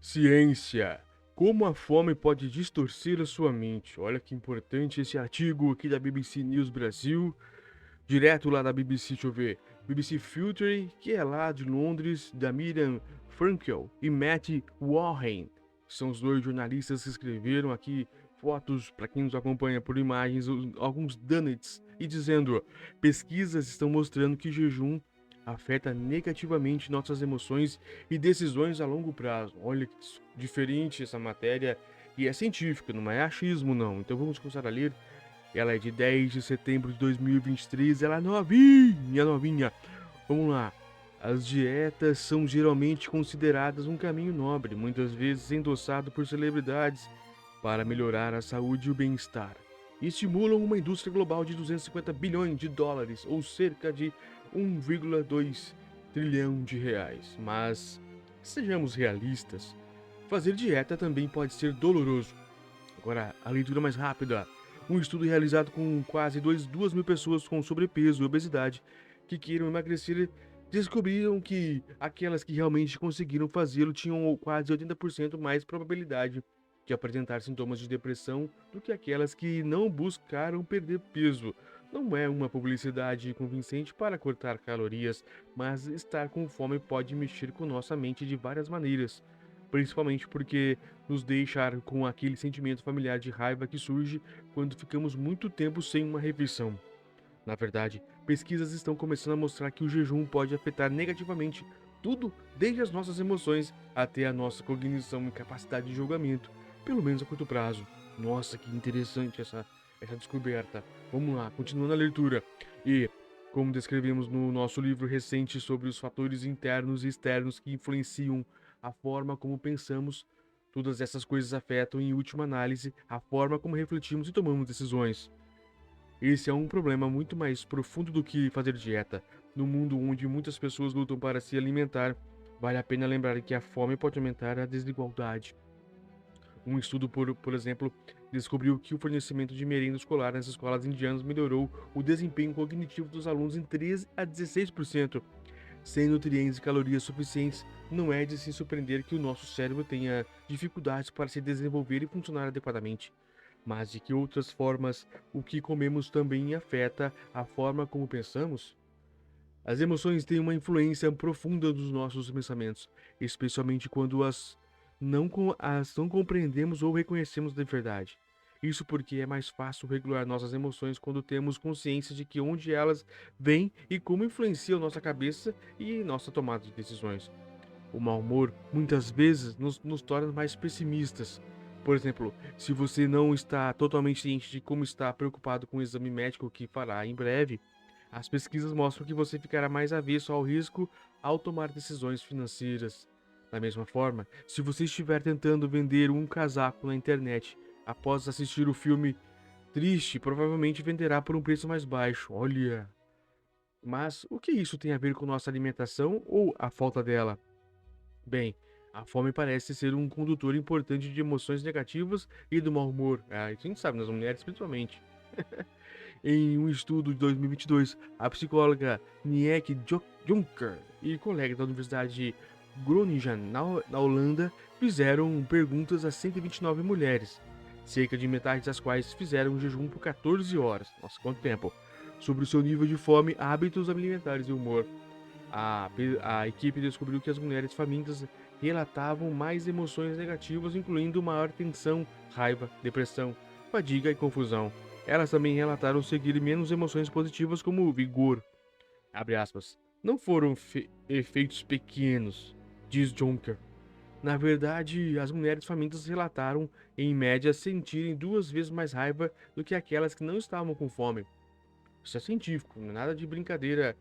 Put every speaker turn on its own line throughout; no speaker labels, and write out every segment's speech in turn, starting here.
Ciência. Como a fome pode distorcer a sua mente? Olha que importante esse artigo aqui da BBC News Brasil, direto lá da BBC, deixa eu ver, BBC Future, que é lá de Londres, da Miriam Frankel e Matt Warren. São os dois jornalistas que escreveram aqui fotos, para quem nos acompanha por imagens, alguns donuts, e dizendo: pesquisas estão mostrando que jejum afeta negativamente nossas emoções e decisões a longo prazo. Olha que diferente essa matéria e é científica, não é achismo não. Então vamos começar a ler. Ela é de 10 de setembro de 2023, ela é novinha, novinha. Vamos lá. As dietas são geralmente consideradas um caminho nobre, muitas vezes endossado por celebridades para melhorar a saúde e o bem-estar. E estimulam uma indústria global de 250 bilhões de dólares, ou cerca de 1,2 trilhão de reais. Mas, sejamos realistas, fazer dieta também pode ser doloroso. Agora, a leitura mais rápida. Um estudo realizado com quase 2 mil pessoas com sobrepeso e obesidade que queiram emagrecer descobriram que aquelas que realmente conseguiram fazê-lo tinham quase 80% mais probabilidade de apresentar sintomas de depressão do que aquelas que não buscaram perder peso. Não é uma publicidade convincente para cortar calorias, mas estar com fome pode mexer com nossa mente de várias maneiras, principalmente porque nos deixar com aquele sentimento familiar de raiva que surge quando ficamos muito tempo sem uma refeição. Na verdade, pesquisas estão começando a mostrar que o jejum pode afetar negativamente tudo, desde as nossas emoções até a nossa cognição e capacidade de julgamento, pelo menos a curto prazo. Nossa, que interessante essa descoberta. Vamos lá, continuando a leitura. E, como descrevemos no nosso livro recente sobre os fatores internos e externos que influenciam a forma como pensamos, todas essas coisas afetam, em última análise, a forma como refletimos e tomamos decisões. Esse é um problema muito mais profundo do que fazer dieta. No mundo onde muitas pessoas lutam para se alimentar, vale a pena lembrar que a fome pode aumentar a desigualdade. Um estudo, por exemplo, descobriu que o fornecimento de merenda escolar nas escolas indianas melhorou o desempenho cognitivo dos alunos em 13 a 16%. Sem nutrientes e calorias suficientes, não é de se surpreender que o nosso cérebro tenha dificuldades para se desenvolver e funcionar adequadamente. Mas de que outras formas o que comemos também afeta a forma como pensamos? As emoções têm uma influência profunda nos nossos pensamentos, especialmente quando as não compreendemos ou reconhecemos de verdade. Isso porque é mais fácil regular nossas emoções quando temos consciência de que onde elas vêm e como influenciam nossa cabeça e nossa tomada de decisões. O mau humor muitas vezes nos torna mais pessimistas. Por exemplo, se você não está totalmente ciente de como está preocupado com o exame médico que fará em breve, as pesquisas mostram que você ficará mais avesso ao risco ao tomar decisões financeiras. Da mesma forma, se você estiver tentando vender um casaco na internet após assistir o filme triste, provavelmente venderá por um preço mais baixo. Olha! Mas o que isso tem a ver com nossa alimentação ou a falta dela? Bem, a fome parece ser um condutor importante de emoções negativas e do mau humor. Ah, isso a gente sabe, nas mulheres principalmente. Em um estudo de 2022, a psicóloga Niek Jonker e colegas da Universidade de Groningen, na Holanda, fizeram perguntas a 129 mulheres, cerca de metade das quais fizeram um jejum por 14 horas. Nossa, quanto tempo! Sobre o seu nível de fome, hábitos alimentares e humor. A equipe descobriu que as mulheres famintas relatavam mais emoções negativas, incluindo maior tensão, raiva, depressão, fadiga e confusão. Elas também relataram seguir menos emoções positivas como vigor. Abre aspas. Não foram efeitos pequenos, diz Jonker. Na verdade, as mulheres famintas relataram, em média, sentirem 2 vezes mais raiva do que aquelas que não estavam com fome. Isso é científico, não é nada de brincadeira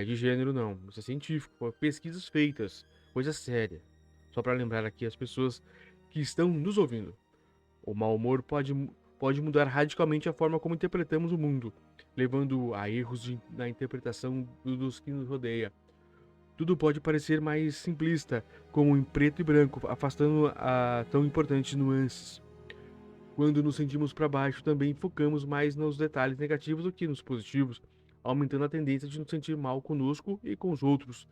de gênero, não. Isso é científico, pesquisas feitas, coisa séria. Só para lembrar aqui as pessoas que estão nos ouvindo. O mau humor pode mudar radicalmente a forma como interpretamos o mundo, levando a erros na interpretação dos que nos rodeia. Tudo pode parecer mais simplista, como em preto e branco, afastando a tão importantes nuances. Quando nos sentimos para baixo, também focamos mais nos detalhes negativos do que nos positivos, aumentando a tendência de nos sentir mal conosco e com os outros.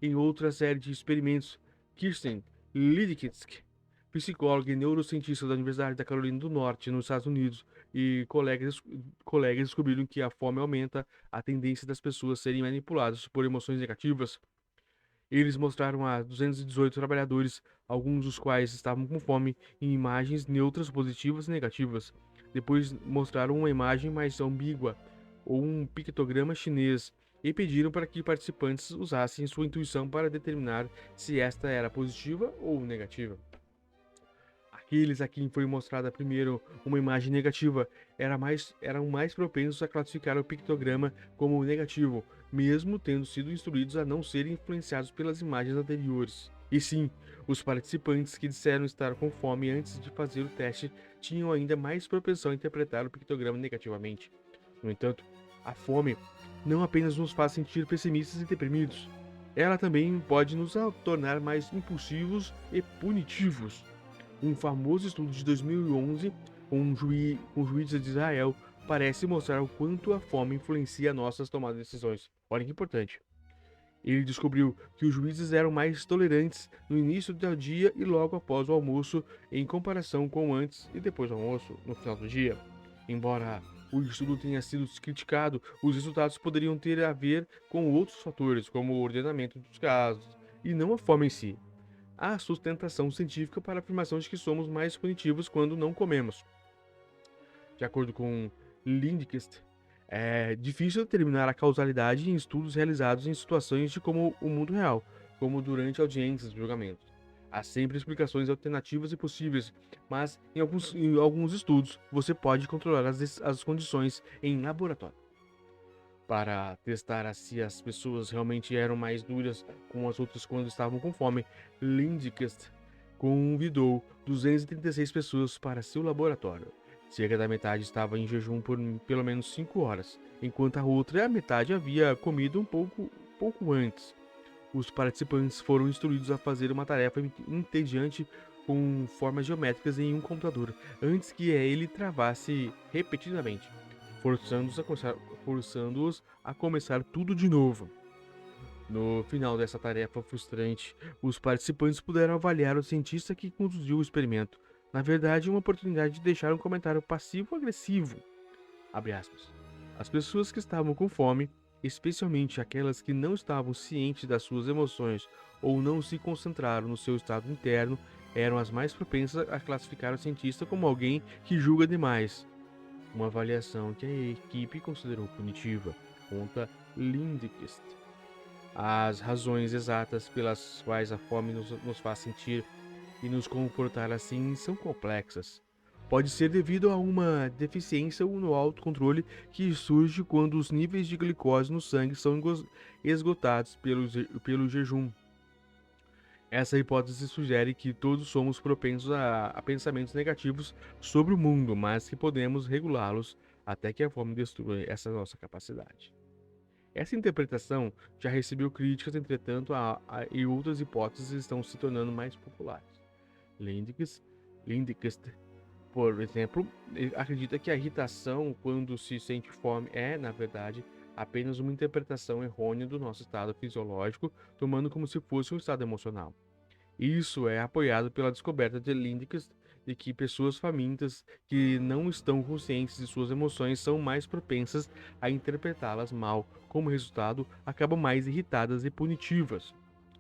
Em outra série de experimentos, Kirsten Lidkitsk, psicóloga e neurocientista da Universidade da Carolina do Norte, nos Estados Unidos, e colegas descobriram que a fome aumenta a tendência das pessoas serem manipuladas por emoções negativas. Eles mostraram a 218 trabalhadores, alguns dos quais estavam com fome, em imagens neutras positivas e negativas. Depois mostraram uma imagem mais ambígua, ou um pictograma chinês, e pediram para que participantes usassem sua intuição para determinar se esta era positiva ou negativa. Aqueles a quem foi mostrada primeiro uma imagem negativa eram mais propensos a classificar o pictograma como negativo, mesmo tendo sido instruídos a não serem influenciados pelas imagens anteriores. E sim, os participantes que disseram estar com fome antes de fazer o teste tinham ainda mais propensão a interpretar o pictograma negativamente. No entanto, a fome não apenas nos faz sentir pessimistas e deprimidos, ela também pode nos tornar mais impulsivos e punitivos. Um famoso estudo de 2011 com juízes de Israel parece mostrar o quanto a fome influencia nossas tomadas de decisões. Olha que importante. Ele descobriu que os juízes eram mais tolerantes no início do dia e logo após o almoço, em comparação com antes e depois do almoço, no final do dia. Embora o estudo tenha sido criticado, os resultados poderiam ter a ver com outros fatores, como o ordenamento dos casos, e não a fome em si. Há sustentação científica para a afirmação de que somos mais punitivos quando não comemos. De acordo com Lindqvist, é difícil determinar a causalidade em estudos realizados em situações de como o mundo real, como durante audiências de julgamento. Há sempre explicações alternativas e possíveis, mas em alguns estudos você pode controlar as condições em laboratório. Para testar se as pessoas realmente eram mais duras com as outras quando estavam com fome, Lindqvist convidou 236 pessoas para seu laboratório. Cerca da metade estava em jejum por pelo menos 5 horas, enquanto a outra metade havia comido um pouco antes. Os participantes foram instruídos a fazer uma tarefa entediante com formas geométricas em um computador, antes que ele travasse repetidamente, forçando-os a começar tudo de novo. No final dessa tarefa frustrante, os participantes puderam avaliar o cientista que conduziu o experimento. Na verdade, uma oportunidade de deixar um comentário passivo-agressivo. Abre aspas. As pessoas que estavam com fome, especialmente aquelas que não estavam cientes das suas emoções ou não se concentraram no seu estado interno, eram as mais propensas a classificar o cientista como alguém que julga demais. Uma avaliação que a equipe considerou punitiva, conta Lindqvist. As razões exatas pelas quais a fome nos faz sentir e nos comportar assim são complexas. Pode ser devido a uma deficiência no autocontrole que surge quando os níveis de glicose no sangue são esgotados pelo jejum. Essa hipótese sugere que todos somos propensos a pensamentos negativos sobre o mundo, mas que podemos regulá-los até que a fome destrua essa nossa capacidade. Essa interpretação já recebeu críticas, entretanto, e outras hipóteses estão se tornando mais populares. Lindqvist, por exemplo, acredita que a irritação quando se sente fome é, na verdade, apenas uma interpretação errônea do nosso estado fisiológico, tomando como se fosse um estado emocional. Isso é apoiado pela descoberta de Lindqvist de que pessoas famintas que não estão conscientes de suas emoções são mais propensas a interpretá-las mal. Como resultado, acabam mais irritadas e punitivas.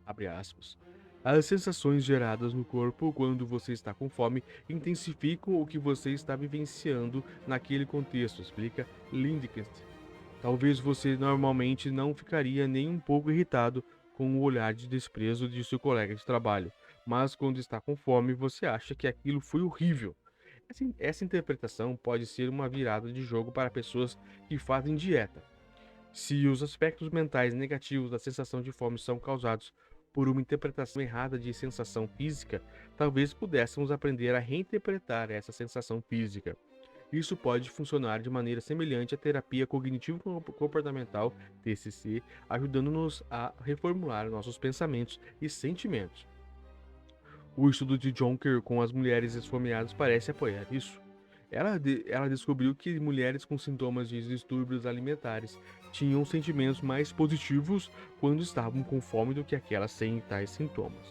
Abre aspas. As sensações geradas no corpo quando você está com fome intensificam o que você está vivenciando naquele contexto, explica Lindqvist. Talvez você normalmente não ficaria nem um pouco irritado com o olhar de desprezo de seu colega de trabalho, mas quando está com fome você acha que aquilo foi horrível. Essa interpretação pode ser uma virada de jogo para pessoas que fazem dieta. Se os aspectos mentais negativos da sensação de fome são causados por uma interpretação errada de sensação física, talvez pudéssemos aprender a reinterpretar essa sensação física. Isso pode funcionar de maneira semelhante à terapia cognitivo-comportamental (TCC), ajudando-nos a reformular nossos pensamentos e sentimentos. O estudo de Jonker com as mulheres esfomeadas parece apoiar isso. Ela descobriu que mulheres com sintomas de distúrbios alimentares tinham sentimentos mais positivos quando estavam com fome do que aquelas sem tais sintomas.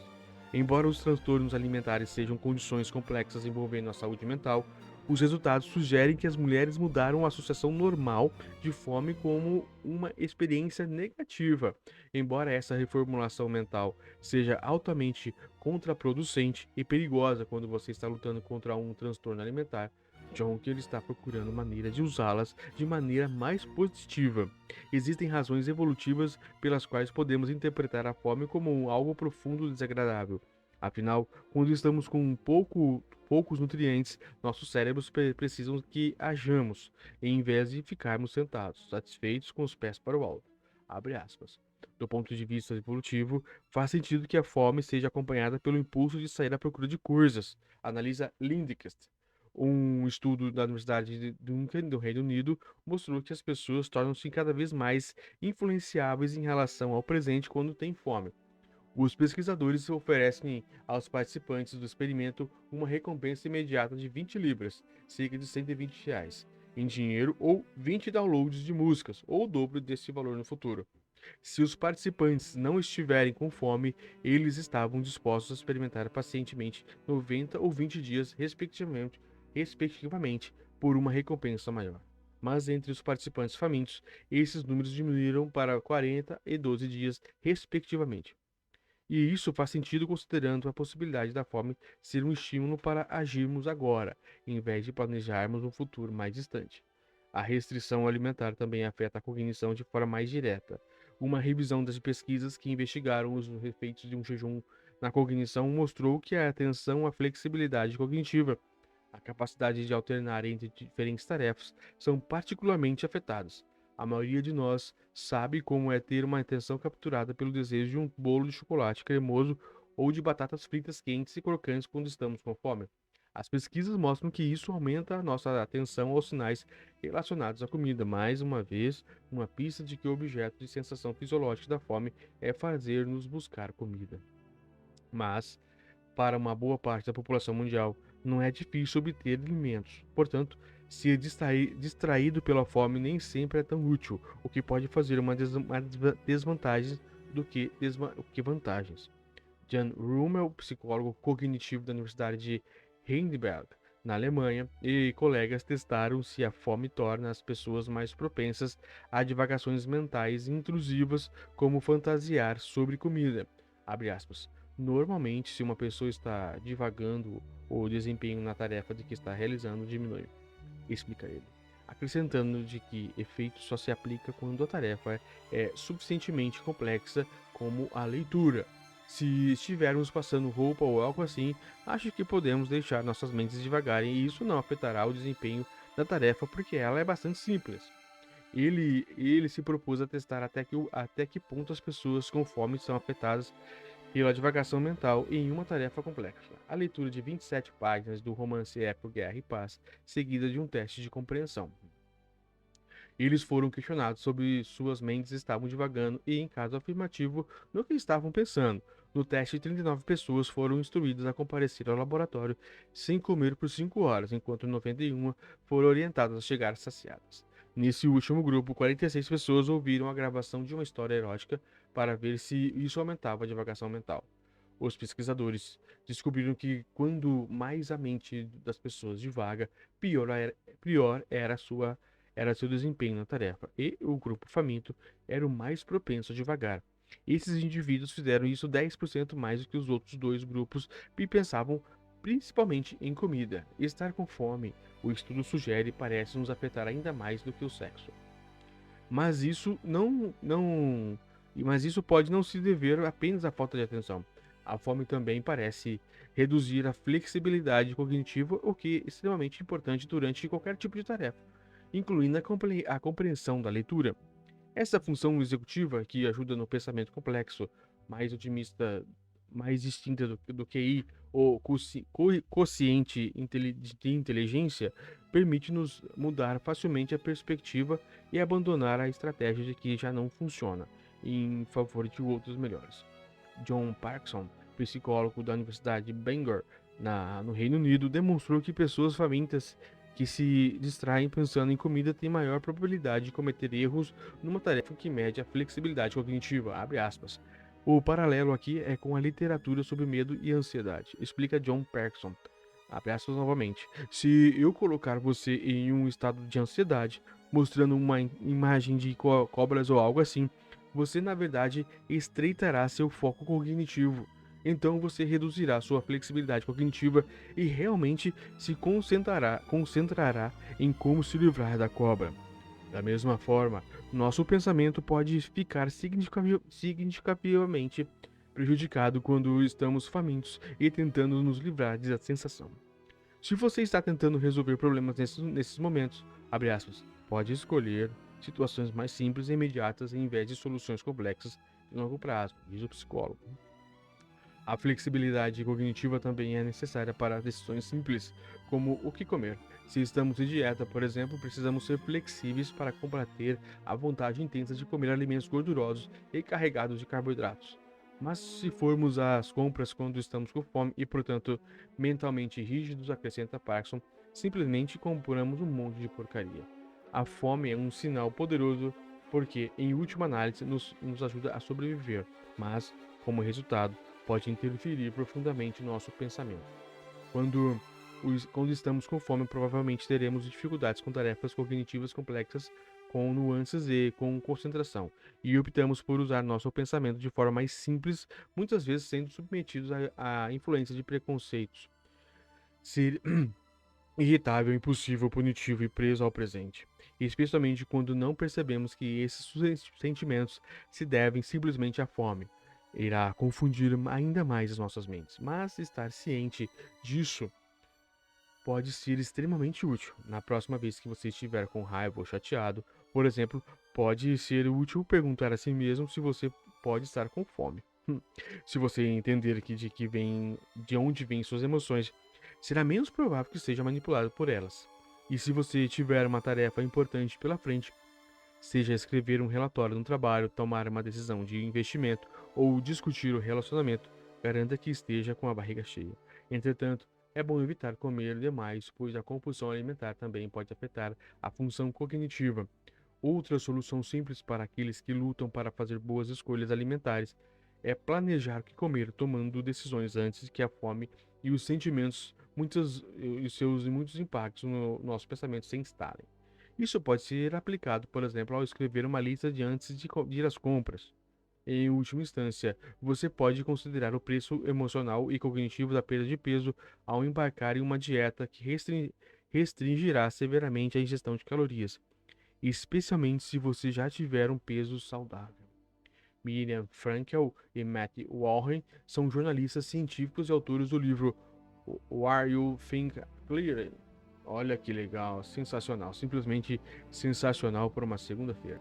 Embora os transtornos alimentares sejam condições complexas envolvendo a saúde mental, os resultados sugerem que as mulheres mudaram a associação normal de fome como uma experiência negativa. Embora essa reformulação mental seja altamente contraproducente e perigosa quando você está lutando contra um transtorno alimentar, John que ele está procurando maneira de usá-las de maneira mais positiva. Existem razões evolutivas pelas quais podemos interpretar a fome como algo profundo e desagradável. Afinal, quando estamos com poucos nutrientes, nossos cérebros precisam que hajamos, em vez de ficarmos sentados, satisfeitos com os pés para o alto. Abre aspas. Do ponto de vista evolutivo, faz sentido que a fome seja acompanhada pelo impulso de sair à procura de coisas, analisa Lindquist. Um estudo da Universidade de Duncan, do Reino Unido, mostrou que as pessoas tornam-se cada vez mais influenciáveis em relação ao presente quando têm fome. Os pesquisadores oferecem aos participantes do experimento uma recompensa imediata de 20 libras, cerca de R$ 120, em dinheiro ou 20 downloads de músicas, ou o dobro desse valor no futuro. Se os participantes não estiverem com fome, eles estavam dispostos a experimentar pacientemente 90 ou 20 dias, respectivamente, por uma recompensa maior. Mas entre os participantes famintos, esses números diminuíram para 40 e 12 dias, respectivamente. E isso faz sentido considerando a possibilidade da fome ser um estímulo para agirmos agora, em vez de planejarmos um futuro mais distante. A restrição alimentar também afeta a cognição de forma mais direta. Uma revisão das pesquisas que investigaram os efeitos de um jejum na cognição mostrou que a atenção à flexibilidade cognitiva, a capacidade de alternar entre diferentes tarefas, são particularmente afetadas. A maioria de nós sabe como é ter uma atenção capturada pelo desejo de um bolo de chocolate cremoso ou de batatas fritas quentes e crocantes quando estamos com fome. As pesquisas mostram que isso aumenta a nossa atenção aos sinais relacionados à comida. Mais uma vez, uma pista de que o objeto de sensação fisiológica da fome é fazer-nos buscar comida. Mas, para uma boa parte da população mundial, não é difícil obter alimentos. Portanto, ser distraído pela fome nem sempre é tão útil, o que pode fazer uma desvantagem do que vantagens. Jan Rummel, psicólogo cognitivo da Universidade de Heidelberg, na Alemanha, e colegas testaram se a fome torna as pessoas mais propensas a divagações mentais intrusivas, como fantasiar sobre comida. Abre aspas. Normalmente, se uma pessoa está divagando, o desempenho na tarefa de que está realizando diminui, explica ele, acrescentando de que efeito só se aplica quando a tarefa é suficientemente complexa, como a leitura. Se estivermos passando roupa ou algo assim, acho que podemos deixar nossas mentes divagarem e isso não afetará o desempenho da tarefa porque ela é bastante simples. Ele se propôs a testar até que ponto as pessoas com fome são afetadas pela divagação mental em uma tarefa complexa. A leitura de 27 páginas do romance épico Guerra e Paz, seguida de um teste de compreensão. Eles foram questionados sobre suas mentes estavam divagando e, em caso afirmativo, no que estavam pensando. No teste, 39 pessoas foram instruídas a comparecer ao laboratório sem comer por 5 horas, enquanto 91 foram orientadas a chegar saciadas. Nesse último grupo, 46 pessoas ouviram a gravação de uma história erótica para ver se isso aumentava a divagação mental. Os pesquisadores descobriram que quando mais a mente das pessoas divaga, pior era seu desempenho na tarefa, e o grupo faminto era o mais propenso a divagar. Esses indivíduos fizeram isso 10% mais do que os outros dois grupos e pensavam principalmente em comida. Estar com fome, o estudo sugere, parece nos afetar ainda mais do que o sexo. Mas isso pode não se dever apenas à falta de atenção. A fome também parece reduzir a flexibilidade cognitiva, o que é extremamente importante durante qualquer tipo de tarefa, incluindo a compreensão da leitura. Essa função executiva, que ajuda no pensamento complexo, mais otimista, mais distinta do QI ou quociente de inteligência, permite-nos mudar facilmente a perspectiva e abandonar a estratégia de que já não funciona, em favor de outros melhores. John Parkinson, psicólogo da Universidade de Bangor, no Reino Unido, demonstrou que pessoas famintas que se distraem pensando em comida têm maior probabilidade de cometer erros numa tarefa que mede a flexibilidade cognitiva, abre aspas. O paralelo aqui é com a literatura sobre medo e ansiedade, explica John Perkson. Abre aspas novamente. Se eu colocar você em um estado de ansiedade, mostrando uma imagem de cobras ou algo assim, você na verdade estreitará seu foco cognitivo. Então você reduzirá sua flexibilidade cognitiva e realmente se concentrará em como se livrar da cobra. Da mesma forma, nosso pensamento pode ficar significativamente prejudicado quando estamos famintos e tentando nos livrar dessa sensação. Se você está tentando resolver problemas nesses momentos, abre aspas, pode escolher situações mais simples e imediatas em vez de soluções complexas de longo prazo, diz o psicólogo. A flexibilidade cognitiva também é necessária para decisões simples, como o que comer. Se estamos de dieta, por exemplo, precisamos ser flexíveis para combater a vontade intensa de comer alimentos gordurosos e carregados de carboidratos. Mas se formos às compras quando estamos com fome e, portanto, mentalmente rígidos, acrescenta Parkinson, simplesmente compramos um monte de porcaria. A fome é um sinal poderoso porque, em última análise, nos ajuda a sobreviver, mas, como resultado, pode interferir profundamente no nosso pensamento. Quando estamos com fome, provavelmente teremos dificuldades com tarefas cognitivas complexas, com nuances e com concentração, e optamos por usar nosso pensamento de forma mais simples, muitas vezes sendo submetidos à influência de preconceitos. Ser irritável, impulsivo, punitivo e preso ao presente, especialmente quando não percebemos que esses sentimentos se devem simplesmente à fome. Irá confundir ainda mais as nossas mentes, mas estar ciente disso pode ser extremamente útil. Na próxima vez que você estiver com raiva ou chateado, por exemplo, pode ser útil perguntar a si mesmo se você pode estar com fome. Se você entender de onde vêm suas emoções, será menos provável que seja manipulado por elas. E se você tiver uma tarefa importante pela frente, seja escrever um relatório no trabalho, tomar uma decisão de investimento ou discutir o relacionamento, garanta que esteja com a barriga cheia. Entretanto, é bom evitar comer demais, pois a compulsão alimentar também pode afetar a função cognitiva. Outra solução simples para aqueles que lutam para fazer boas escolhas alimentares é planejar o que comer, tomando decisões antes que a fome e os sentimentos e muitos impactos no nosso pensamento se instalem. Isso pode ser aplicado, por exemplo, ao escrever uma lista de antes de ir às compras. Em última instância, você pode considerar o preço emocional e cognitivo da perda de peso ao embarcar em uma dieta que restringirá severamente a ingestão de calorias, especialmente se você já tiver um peso saudável. Miriam Frankel e Matt Warren são jornalistas científicos e autores do livro Why You Think Clearly. Olha que legal, sensacional, simplesmente sensacional para uma segunda-feira.